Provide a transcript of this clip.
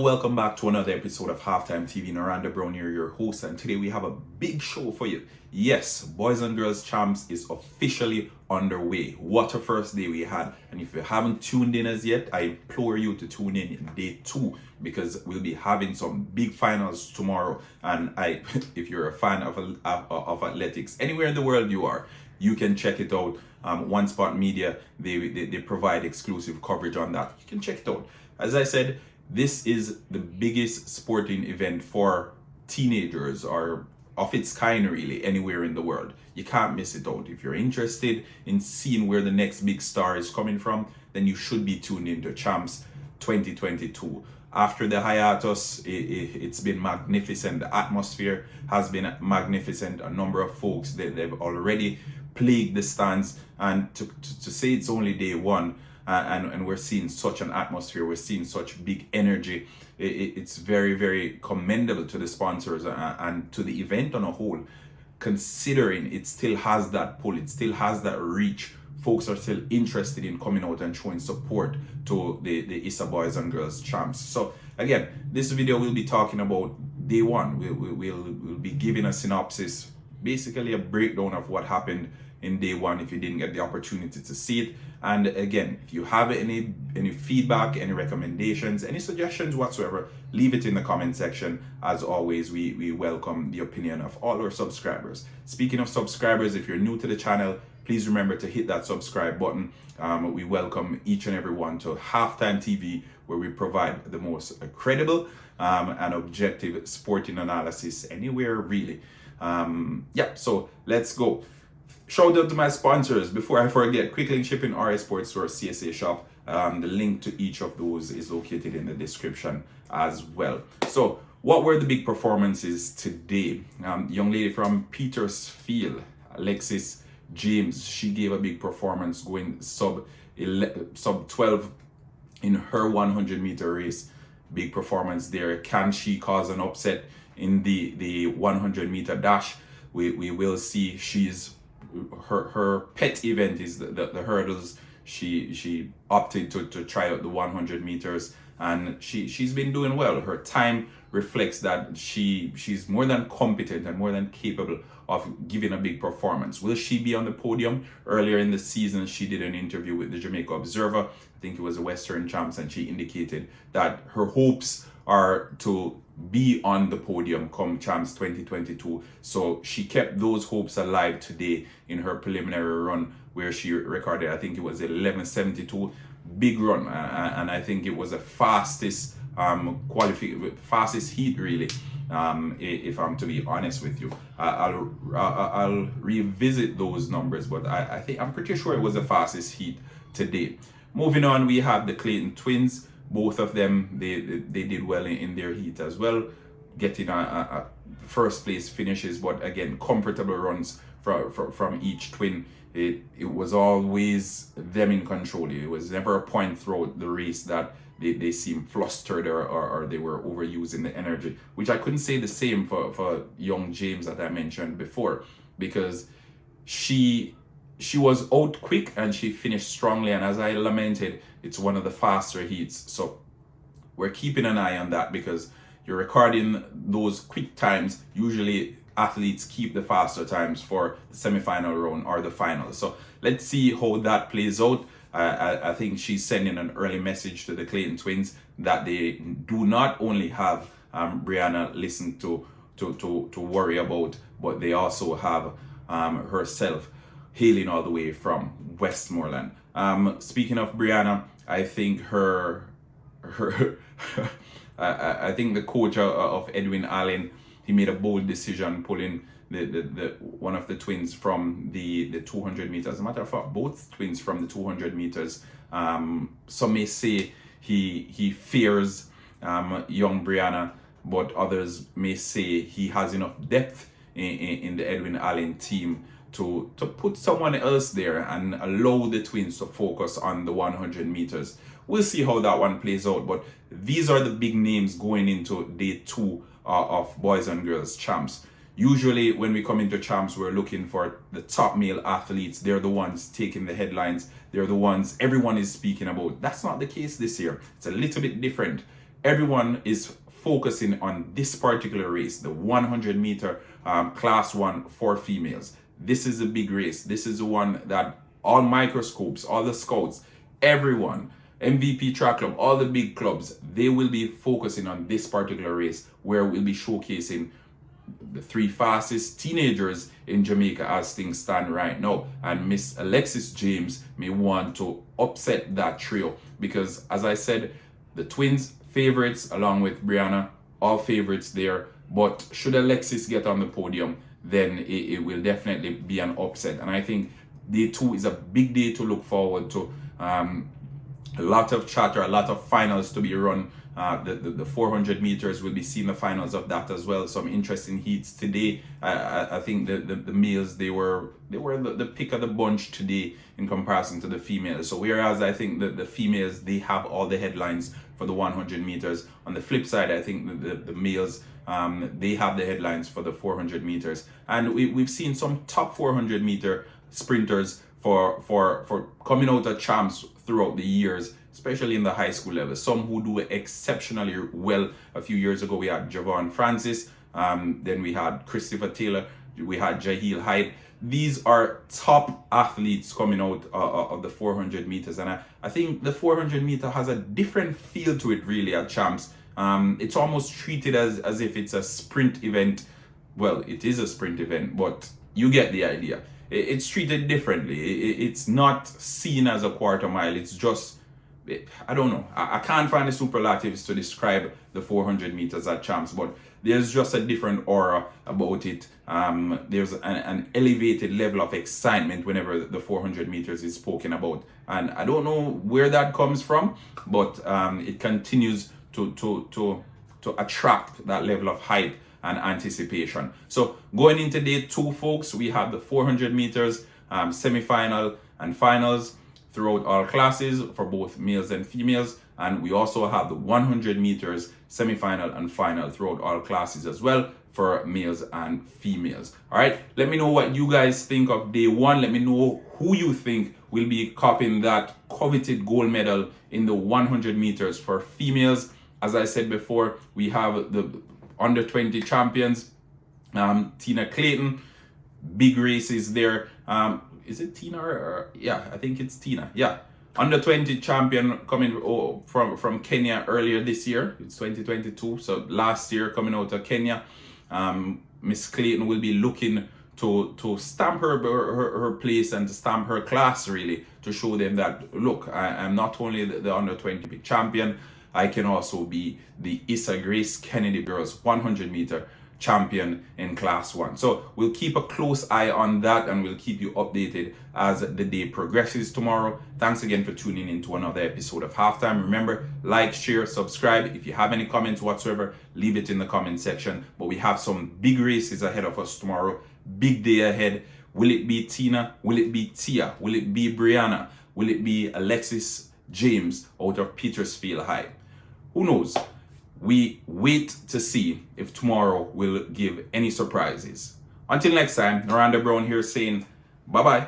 welcome back to another episode of Halftime TV. Naranda Brown here, your host, and today we have a big show for you. Yes, Boys and Girls Champs is officially underway. What a first day we had, and if you haven't tuned in as yet, I implore you to tune in day 2 because we'll be having some big finals tomorrow. And if you're a fan of athletics anywhere in the world you are, you can check it out. One Spot Media, they provide exclusive coverage on that. You can check it out. As I said, this is the biggest sporting event for teenagers or of its kind really anywhere in the world. You can't miss it out. If you're interested in seeing where the next big star is coming from, then you should be tuned into Champs 2022. After the hiatus, it's been magnificent. The atmosphere has been magnificent. A number of folks, they've already plagued the stands, and to say it's only day 1, and we're seeing such an atmosphere, we're seeing such big energy. It's very, very commendable to the sponsors and to the event on a whole, considering it still has that pull, it still has that reach. Folks are still interested in coming out and showing support to the ISSA Boys and Girls Champs. So again, this video will be talking about day 1. We'll be giving a synopsis, basically a breakdown of what happened in day 1 if you didn't get the opportunity to see it. And again, if you have any feedback, any recommendations, any suggestions whatsoever, leave it in the comment section. As always, we welcome the opinion of all our subscribers. Speaking of subscribers, if you're new to the channel, please remember to hit that subscribe button. We welcome each and every one to Halftime TV, where we provide the most credible and objective sporting analysis anywhere really. So let's go. Shout out to my sponsors. Before I forget, Quick Link Shipping, RS Sports Store, CSA Shop. The link to each of those is located in the description as well. So what were the big performances today? Young lady from Petersfield, Alexis James, she gave a big performance going sub 12 in her 100-meter race. Big performance there. Can she cause an upset in the 100-meter dash? We will see. She's her pet event is the hurdles. She opted to try out the 100 meters, and she's been doing well. Her time reflects that she's more than competent and more than capable of giving a big performance. Will she be on the podium? Earlier in the season, she did an interview with the Jamaica Observer. I think it was the Western Champs, and she indicated that her hopes are to be on the podium come Champs 2022. So she kept those hopes alive today in her preliminary run, where she recorded, I think it was 11:72, big run, and I think it was the fastest fastest heat really. If I'm to be honest with you, I'll revisit those numbers, but I'm pretty sure it was the fastest heat today. Moving on, we have the Clayton twins. Both of them, they did well in their heat as well, getting a first place finishes, but again, comfortable runs from each twin. It was always them in control. It was never a point throughout the race that they seemed flustered or they were overusing the energy, which I couldn't say the same for young James that I mentioned before, because she was out quick and she finished strongly, and as I lamented, it's one of the faster heats. So we're keeping an eye on that, because you're recording those quick times. Usually athletes keep the faster times for the semi-final round or the final. So let's see how that plays out. I think she's sending an early message to the Clayton twins that they do not only have Brianna listen to worry about, but they also have herself, hailing all the way from Westmoreland. Speaking of Brianna, I think I think the coach of Edwin Allen, he made a bold decision pulling the one of the twins from the 200 meters. As a matter of fact, both twins from the 200 meters. Some may say he fears young Brianna, but others may say he has enough depth in the Edwin Allen team to put someone else there and allow the twins to focus on the 100 meters. We'll see how that one plays out, but these are the big names going into day 2 of Boys and Girls Champs. Usually when we come into Champs, we're looking for the top male athletes. They're the ones taking the headlines. They're the ones everyone is speaking about. That's not the case this year. It's a little bit different. everyone is focusing on this particular race, the 100 meter class 1 for females. This is a big race. This is the one that all microscopes, all the scouts, everyone, MVP track club, all the big clubs, they will be focusing on this particular race, where we'll be showcasing the 3 fastest teenagers in Jamaica as things stand right now. And Miss Alexis James may want to upset that trio, because as I said, the twins favorites along with Brianna, all favorites there. But should Alexis get on the podium, then it will definitely be an upset. And I think day 2 is a big day to look forward to. A lot of chatter, a lot of finals to be run. The 400 meters will be seeing the finals of that as well. Some interesting heats today. I think the males, they were the pick of the bunch today in comparison to the females. So whereas I think the females, they have all the headlines for the 100 meters. On the flip side, I think the males, they have the headlines for the 400 meters. And we've seen some top 400 meter sprinters for coming out of champs throughout the years, especially in the high school level. Some who do exceptionally well. A few years ago, we had Javon Francis. Then we had Christopher Taylor. We had Jaheel Hyde. These are top athletes coming out of the 400 meters. And I think the 400 meter has a different feel to it really at champs. It's almost treated as if it's a sprint event. Well, it is a sprint event, but you get the idea. It's treated differently. It's not seen as a quarter mile. It's just, I don't know. I can't find the superlatives to describe the 400 meters at champs, but there's just a different aura about it. There's an elevated level of excitement whenever the 400 meters is spoken about. And I don't know where that comes from, but it continues to attract that level of hype and anticipation. So going into day 2, folks, we have the 400 meters semi-final and finals throughout all classes for both males and females. And we also have the 100 meters semi-final and final throughout all classes as well for males and females. All right, let me know what you guys think of day 1. Let me know who you think will be copying that coveted gold medal in the 100 meters for females. As I said before, we have the under 20 champions, Tina Clayton. Big races there. Is it Tina or yeah, I think it's Tina. Yeah, under 20 champion coming from Kenya earlier this year. It's 2022, so last year coming out of Kenya. Miss Clayton will be looking to stamp her place and to stamp her class, really, to show them that, look, I'm not only the under 20 big champion, I can also be the ISSA GraceKennedy girls 100 meter champion in class 1. So we'll keep a close eye on that, and we'll keep you updated as the day progresses tomorrow. Thanks again for tuning in to another episode of Halftime. Remember, like, share, subscribe. If you have any comments whatsoever, leave it in the comment section. But we have some big races ahead of us tomorrow. Big day ahead. Will it be Tina? Will it be Tia? Will it be Brianna? Will it be Alexis James out of Petersfield High? Who knows? We wait to see if tomorrow will give any surprises. Until next time, Noranda Brown here saying bye-bye.